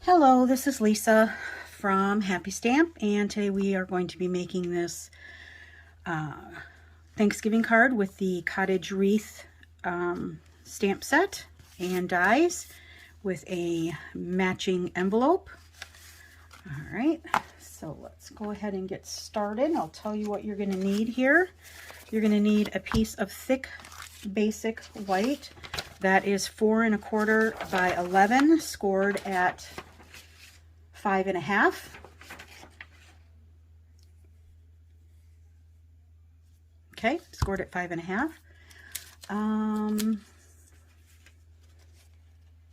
Hello, this is Lisa from Happy Stamp, and today we are going to be making this Thanksgiving card with the Cottage wreath stamp set and dies with a matching envelope. All right, so let's go ahead and get started. I'll tell you what you're going to need here. You're going to need a piece of thick basic white that is 4 1/4 by 11, scored at 5 1/2. Okay, scored at 5 1/2.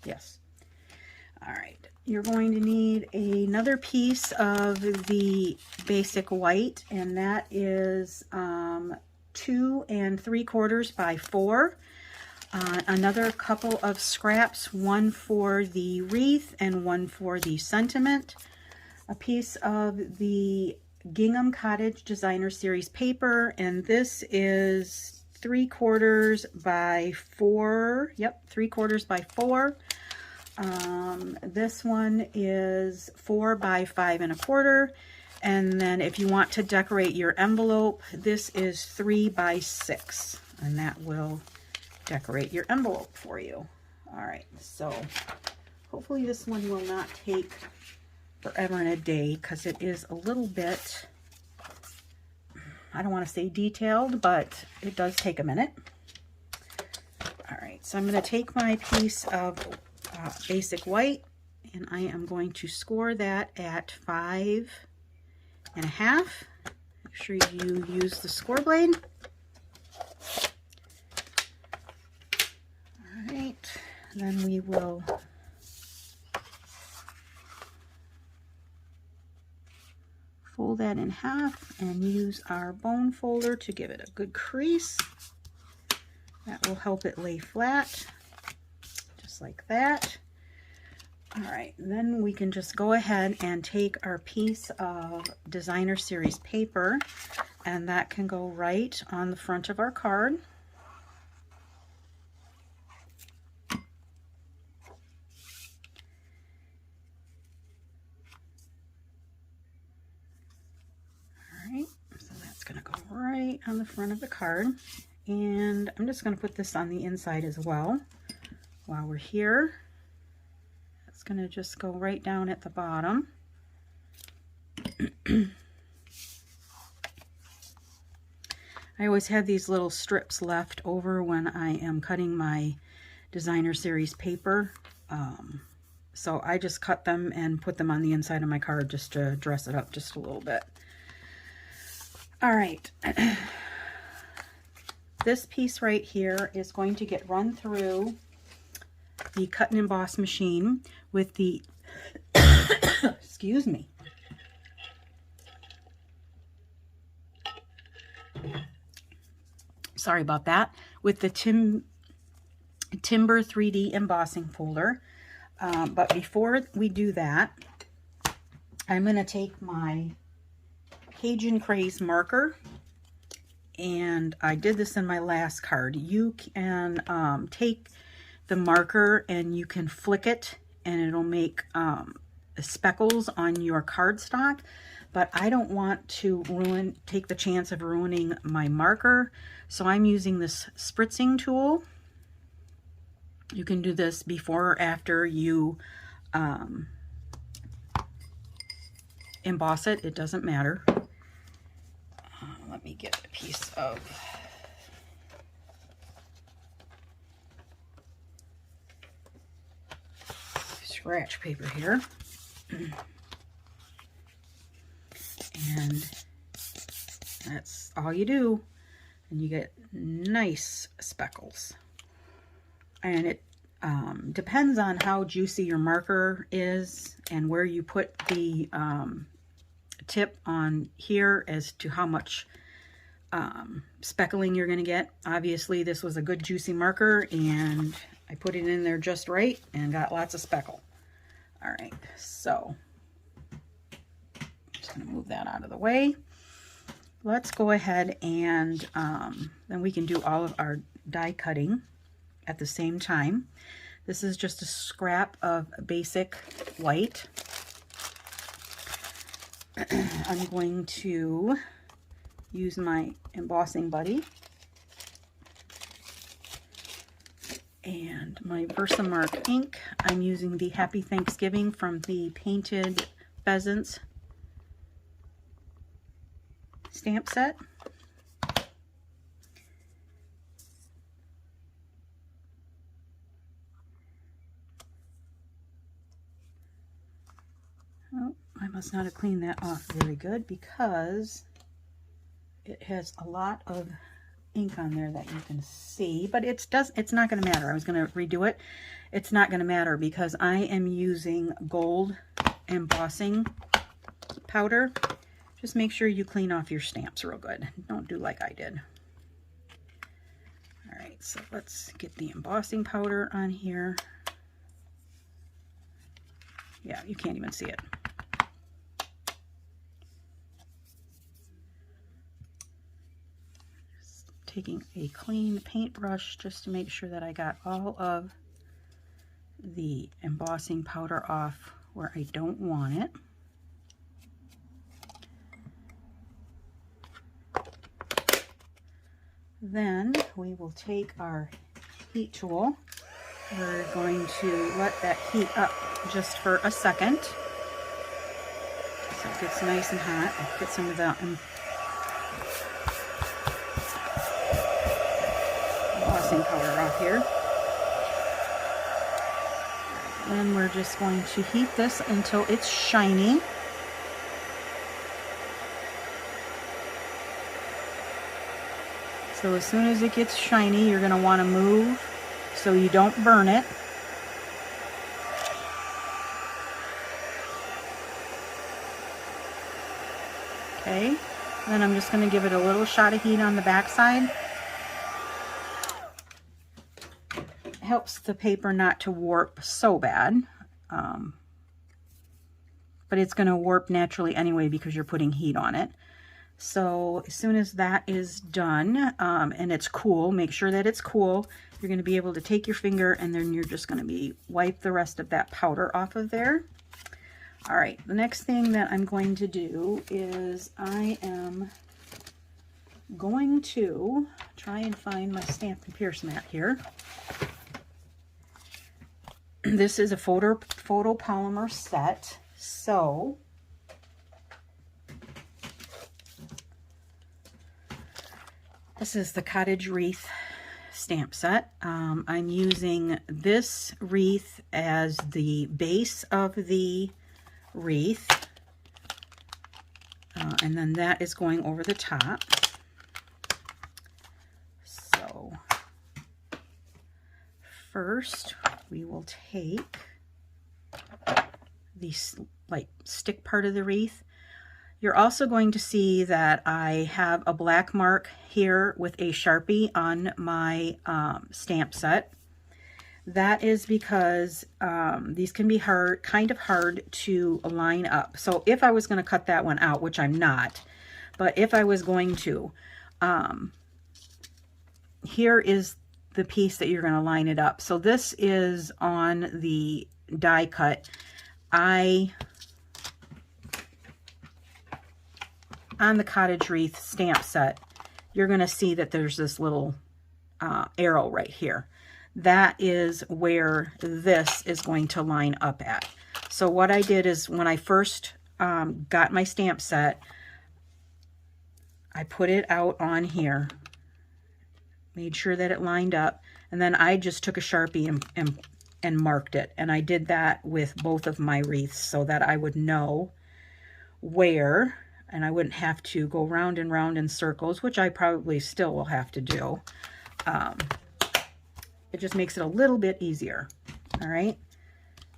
Yes. All right. You're going to need another piece of the basic white, and that is 2 3/4 by 4. Another couple of scraps, one for the wreath and one for the sentiment. A piece of the Gingham Cottage Designer Series paper, and this is 3/4 by 4. Yep, 3/4 by 4. This one is 4 by 5 1/4. And then if you want to decorate your envelope, this is 3 by 6, and that will decorate your envelope for you. All right, so hopefully this one will not take forever and a day, because it is a little bit, I don't want to say detailed, but it does take a minute. All right, so I'm going to take my piece of basic white, and I am going to score that at 5 1/2. Make sure you use the score blade. All right, then we will fold that in half and use our bone folder to give it a good crease. That will help it lay flat, just like that. All right, then we can just go ahead and take our piece of Designer Series paper, and that can go right on the front of our card. So that's going to go right on the front of the card, and I'm just going to put this on the inside as well while we're here. It's going to just go right down at the bottom. I always have these little strips left over when I am cutting my Designer Series paper, so I just cut them and put them on the inside of my card just to dress it up just a little bit. All right, this piece right here is going to get run through the cut and emboss machine with the, excuse me, sorry about that, with the Timber 3D embossing folder. But before we do that, I'm going to take my Cajun Craze marker, and I did this in my last card. You can take the marker and you can flick it, and it'll make speckles on your cardstock, but I don't want to take the chance of ruining my marker, so I'm using this spritzing tool. You can do this before or after you emboss it, it doesn't matter. Let me get a piece of scratch paper here. And that's all you do, and you get nice speckles. And it depends on how juicy your marker is and where you put the tip on here as to how much speckling you're going to get. Obviously, this was a good juicy marker, and I put it in there just right and got lots of speckle. All right, so just going to move that out of the way. Let's go ahead and then we can do all of our die cutting at the same time. This is just a scrap of basic white. I'm going to use my embossing buddy and my Versamark ink. I'm using the Happy Thanksgiving from the Painted Pheasants stamp set. Oh, I must not have cleaned that off very good because it has a lot of ink on there that you can see, but it's not going to matter. I was going to redo it. It's not going to matter because I am using gold embossing powder. Just make sure you clean off your stamps real good. Don't do like I did. All right, so let's get the embossing powder on here. Yeah, you can't even see it. Just taking a clean paintbrush just to make sure that I got all of the embossing powder off where I don't want it. Then we will take our heat tool. We're going to let that heat up just for a second so it gets nice and hot. I'll get some of that embossing powder off here. Then we're just going to heat this until it's shiny. So as soon as it gets shiny, you're going to want to move so you don't burn it. Okay, then I'm just going to give it a little shot of heat on the back side. It helps the paper not to warp so bad, but it's going to warp naturally anyway because you're putting heat on it. So as soon as that is done and it's cool, make sure that it's cool. You're going to be able to take your finger and then you're just going to be wipe the rest of that powder off of there. All right, the next thing that I'm going to do is I am going to try and find my Stampin' Pierce mat here. This is a photopolymer set, so this is the Cottage wreath stamp set. I'm using this wreath as the base of the wreath, and then that is going over the top. So first we will take the like stick part of the wreath. You're also going to see that I have a black mark here with a Sharpie on my stamp set. That is because these can be kind of hard to line up. So if I was going to cut that one out, which I'm not, but if I was going to, here is the piece that you're going to line it up. So this is on the die cut. On the Cottage wreath stamp set, you're going to see that there's this little arrow right here. That is where this is going to line up at. So what I did is when I first got my stamp set, I put it out on here, made sure that it lined up, and then I just took a Sharpie and marked it. And I did that with both of my wreaths so that I would know where, and I wouldn't have to go round and round in circles, which I probably still will have to do. It just makes it a little bit easier. All right.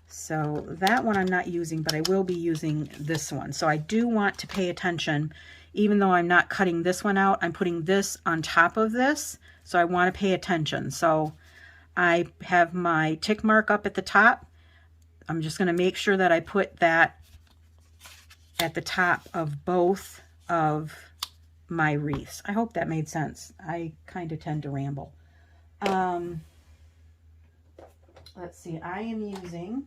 So that one I'm not using, but I will be using this one. So I do want to pay attention, even though I'm not cutting this one out, I'm putting this on top of this. So I want to pay attention. So I have my tick mark up at the top. I'm just going to make sure that I put that at the top of both of my wreaths. I hope that made sense. I kind of tend to ramble. let's see, I am using,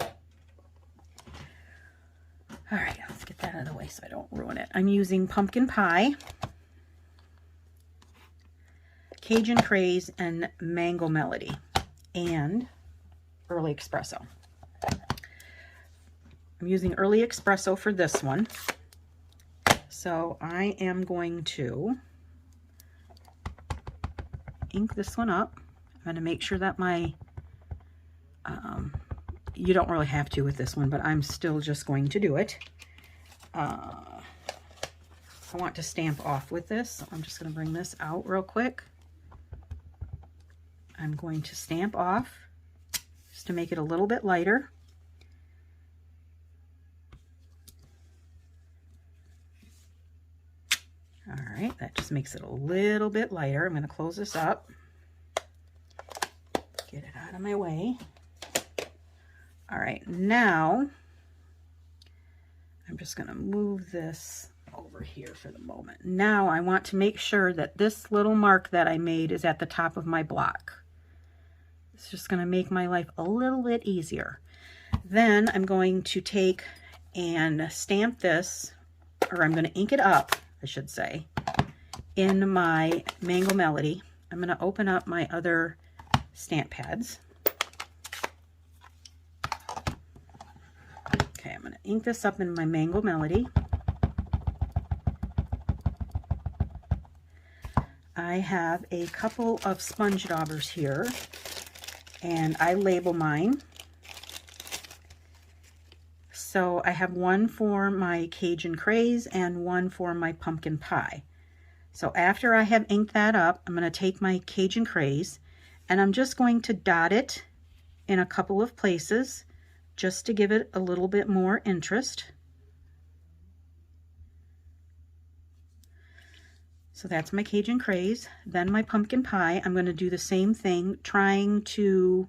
all right, let's get that out of the way so I don't ruin it. I'm using Pumpkin Pie, Cajun Craze, and Mango Melody, and Early Espresso. I'm using Early Espresso for this one. So I am going to ink this one up. I'm going to make sure that my, you don't really have to with this one, but I'm still just going to do it. I want to stamp off with this. So I'm just going to bring this out real quick. I'm going to stamp off just to make it a little bit lighter. All right, that just makes it a little bit lighter. I'm going to close this up. Get it out of my way. All right, now I'm just going to move this over here for the moment. Now I want to make sure that this little mark that I made is at the top of my block. It's just going to make my life a little bit easier. Then I'm going to take and stamp this, or I'm going to ink it up, I should say, in my Mango Melody. I'm going to open up my other stamp pads. Okay, I'm going to ink this up in my Mango Melody. I have a couple of sponge daubers here, and I label mine. So I have one for my Cajun Craze and one for my Pumpkin Pie. So after I have inked that up, I'm going to take my Cajun Craze and I'm just going to dot it in a couple of places just to give it a little bit more interest. So that's my Cajun Craze. Then my Pumpkin Pie, I'm going to do the same thing, trying to,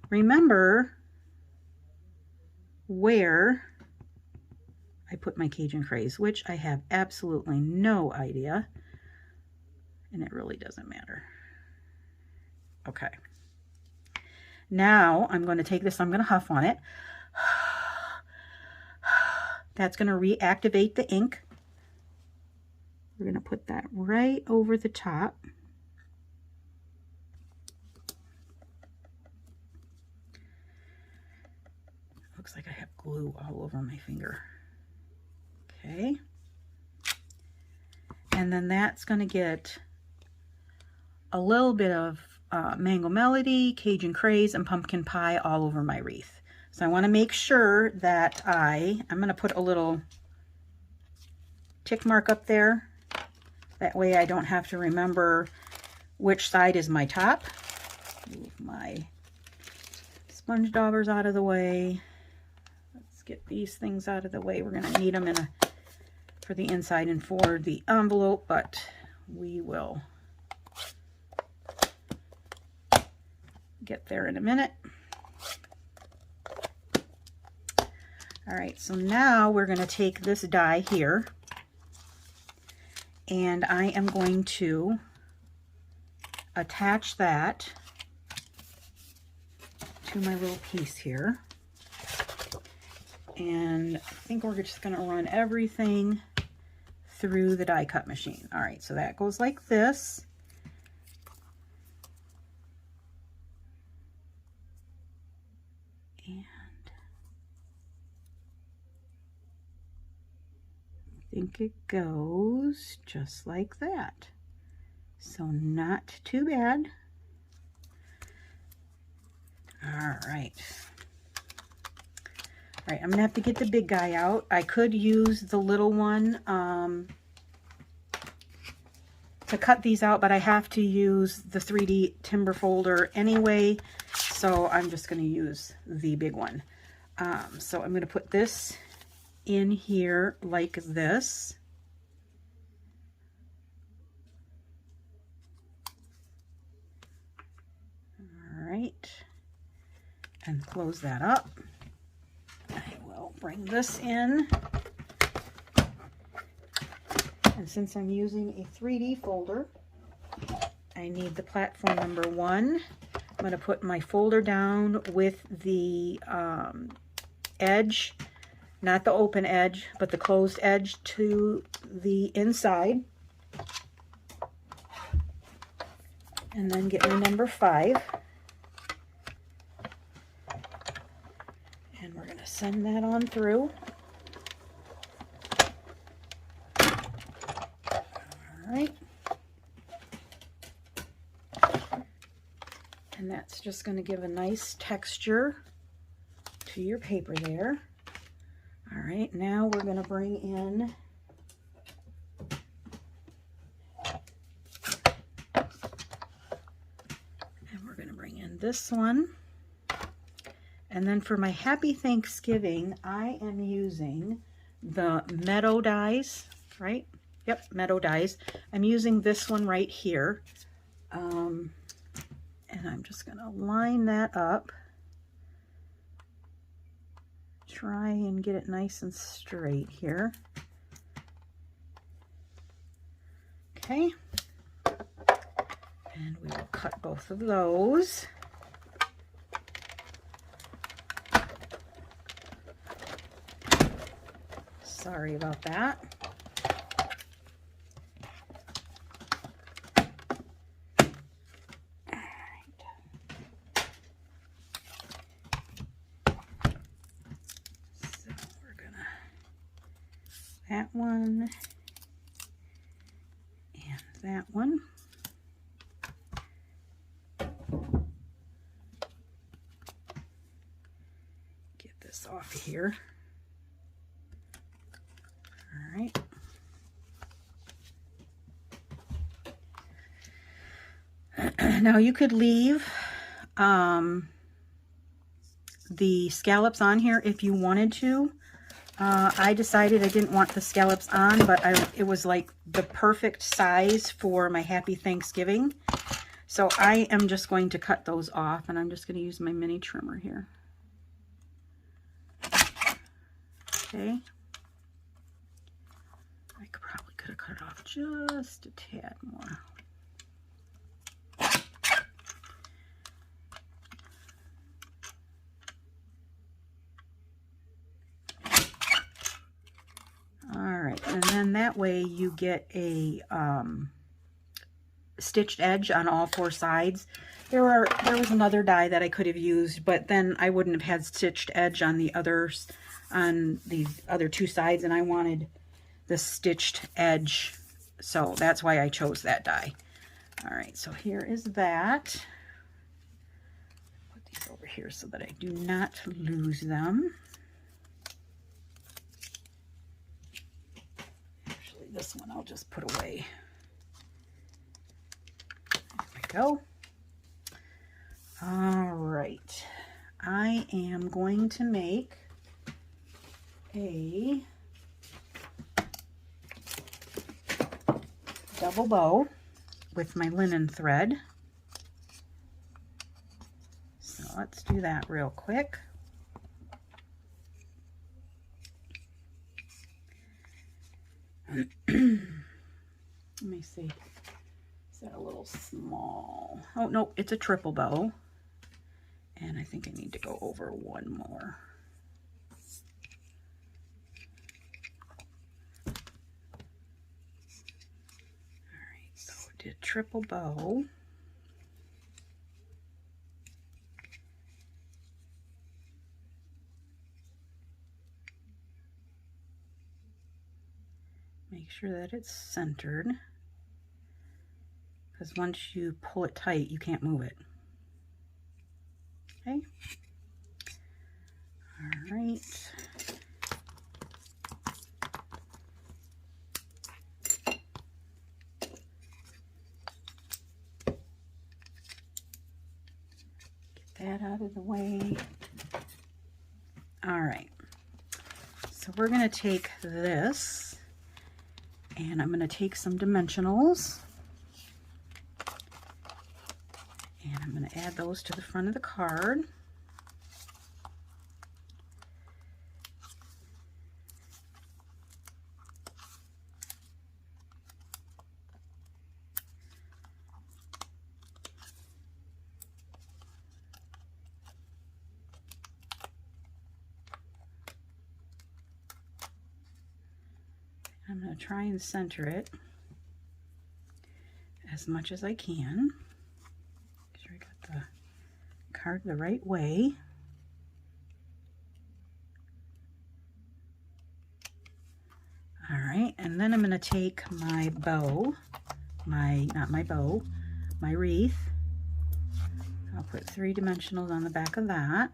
remember where I put my Cajun Craze, which I have absolutely no idea, and it really doesn't matter. Okay. Now I'm going to take this, I'm going to huff on it. That's going to reactivate the ink. We're going to put that right over the top. Looks like I have glue all over my finger. Okay. And then that's going to get a little bit of Mango Melody, Cajun Craze, and Pumpkin Pie all over my wreath. So I want to make sure that I'm going to put a little tick mark up there. That way I don't have to remember which side is my top. Move my sponge daubers out of the way. Let's get these things out of the way. We're going to need them for the inside and for the envelope, but we will get there in a minute. All right, so now we're going to take this die here, and I am going to attach that to my little piece here. And I think we're just going to run everything through the die cut machine. All right, so that goes like this. And I think it goes just like that. So not too bad. All right. All right, I'm gonna have to get the big guy out. I could use the little one to cut these out, but I have to use the 3D timber folder anyway, so I'm just gonna use the big one. So I'm gonna put this in here like this. All right, and close that up. I will bring this in, and since I'm using a 3D folder, I need the platform number 1, going to put my folder down with the edge, not the open edge, but the closed edge to the inside. And then get my number 5. And we're going to send that on through. All right. And that's just going to give a nice texture to your paper there. All right, now we're going to bring in this one. And then for my Happy Thanksgiving, I am using the Meadow dies, right? Yep, Meadow dies. I'm using this one right here. And I'm just going to line that up. Try and get it nice and straight here. Okay. And we will cut both of those. Sorry about that. All right. So we're gonna that one and that one. Get this off here. All right. Now you could leave the scallops on here if you wanted to. I decided I didn't want the scallops on, but it was like the perfect size for my Happy Thanksgiving. So I am just going to cut those off, and I'm just going to use my mini trimmer here. Okay. I probably could have cut it off just a tad more. All right, and then that way you get a stitched edge on all 4 sides. There was another die that I could have used, but then I wouldn't have had stitched edge on the others, on the other 2 sides, and I wanted the stitched edge, so that's why I chose that die. All right, so here is that. Put these over here so that I do not lose them. Actually, this one I'll just put away. There we go. All right, I am going to make a double bow with my linen thread. So let's do that real quick. Let me see. Is that a little small? Oh, no, it's a triple bow. And I think I need to go over one more. Did triple bow. Make sure that it's centered, because once you pull it tight, you can't move it. Okay. All right. That out of the way. All right, so we're going to take this, and I'm going to take some dimensionals, and I'm going to add those to the front of the card. I'm going to try and center it as much as I can. Make sure I got the card the right way. All right, and then I'm going to take my bow, my wreath. I'll put 3 dimensionals on the back of that.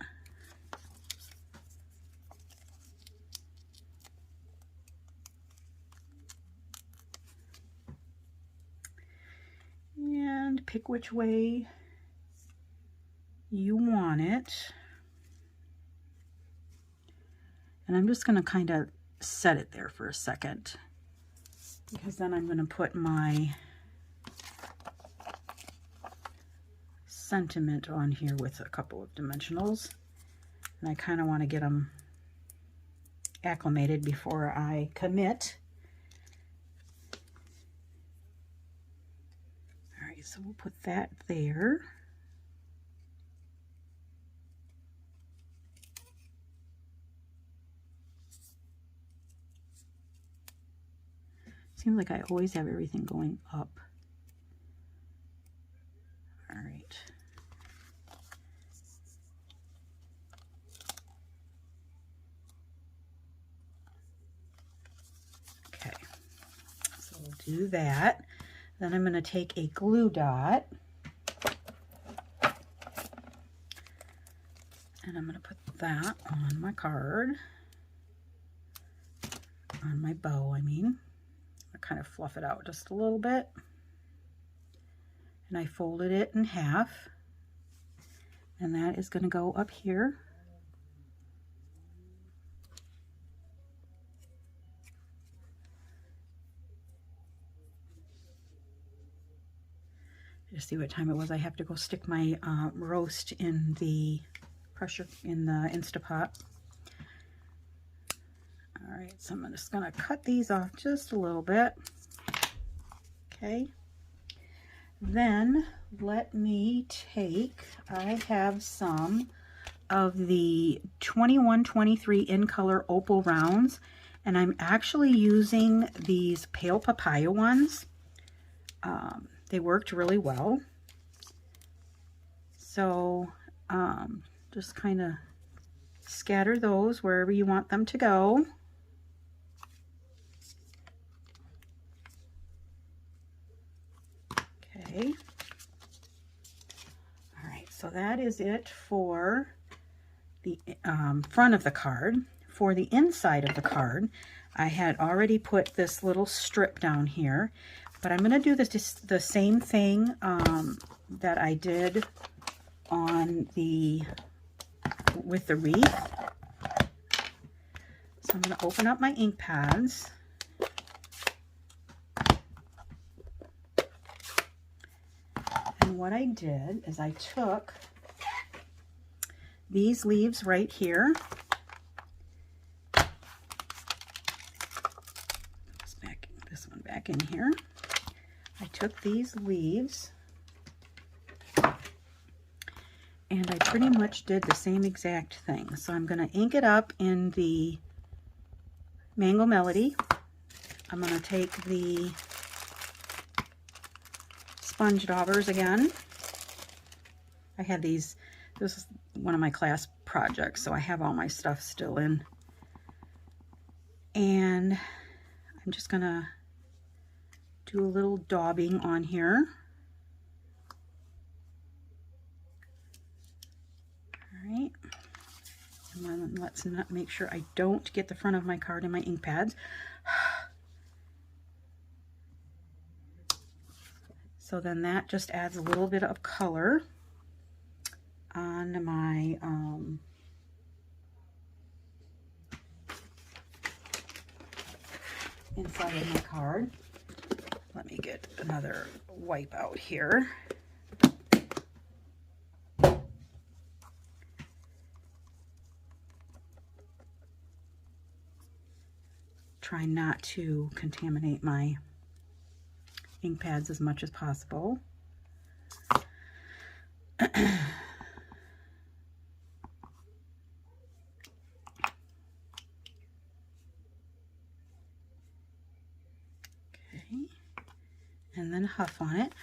And pick which way you want it. And I'm just going to kind of set it there for a second, because then I'm going to put my sentiment on here with a couple of dimensionals, and I kind of want to get them acclimated before I commit. All right, so we'll put that there. Seems like I always have everything going up. All right. Okay, so we'll do that. Then I'm going to take a glue dot and I'm going to put that on my card, on my bow, I mean. I kind of fluff it out just a little bit. And I folded it in half. And that is going to go up here. Just see what time it was. I have to go stick my roast in the Instapot. All right, so I'm just going to cut these off just a little bit. Okay. Then let me take, I have some of the 2123 in color opal rounds, and I'm actually using these pale papaya ones. They worked really well. So just kind of scatter those wherever you want them to go. Okay. All right, so that is it for the front of the card. For the inside of the card, I had already put this little strip down here, but I'm going to do this the same thing that I did on with the wreath. So I'm going to open up my ink pads. And what I did is I took these leaves right here. This one back in here. I took these leaves and I pretty much did the same exact thing. So I'm going to ink it up in the Mango Melody. I'm going to take the sponge daubers again. I had these, this is one of my class projects, so I have all my stuff still in. And I'm just going to do a little daubing on here. All right. And then let's not make sure I don't get the front of my card in my ink pads. So then that just adds a little bit of color on my inside of my card. Let me get another wipe out here. Try not to contaminate my ink pads as much as possible. Okay. And then huff on it.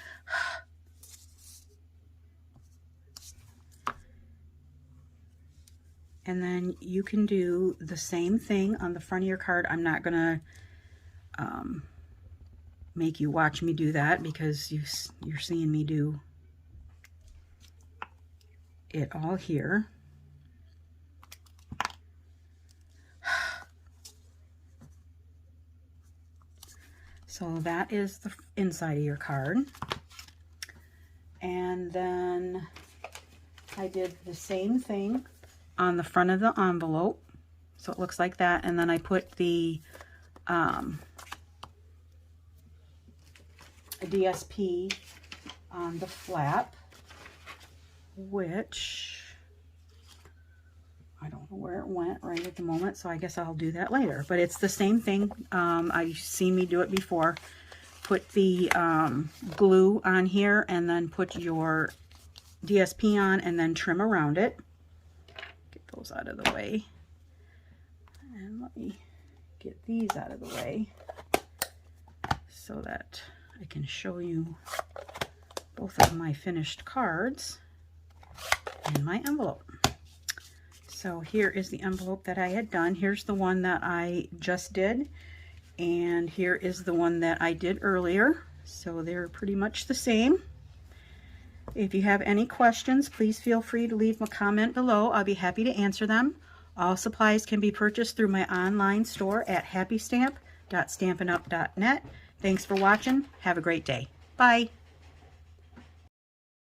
And then you can do the same thing on the front of your card. I'm not gonna make you watch me do that because you're seeing me do it all here. So that is the inside of your card. And then I did the same thing on the front of the envelope. So it looks like that. And then I put the DSP on the flap, which I don't know where it went right at the moment, so I guess I'll do that later. But it's the same thing. I've seen me do it before. Put the glue on here and then put your DSP on and then trim around it. Get those out of the way. And let me get these out of the way so that I can show you both of my finished cards in my envelope. So here is the envelope that I had done. Here's the one that I just did. And here is the one that I did earlier. So they're pretty much the same. If you have any questions, please feel free to leave a comment below. I'll be happy to answer them. All supplies can be purchased through my online store at happystamp.stampinup.net. Thanks for watching. Have a great day. Bye.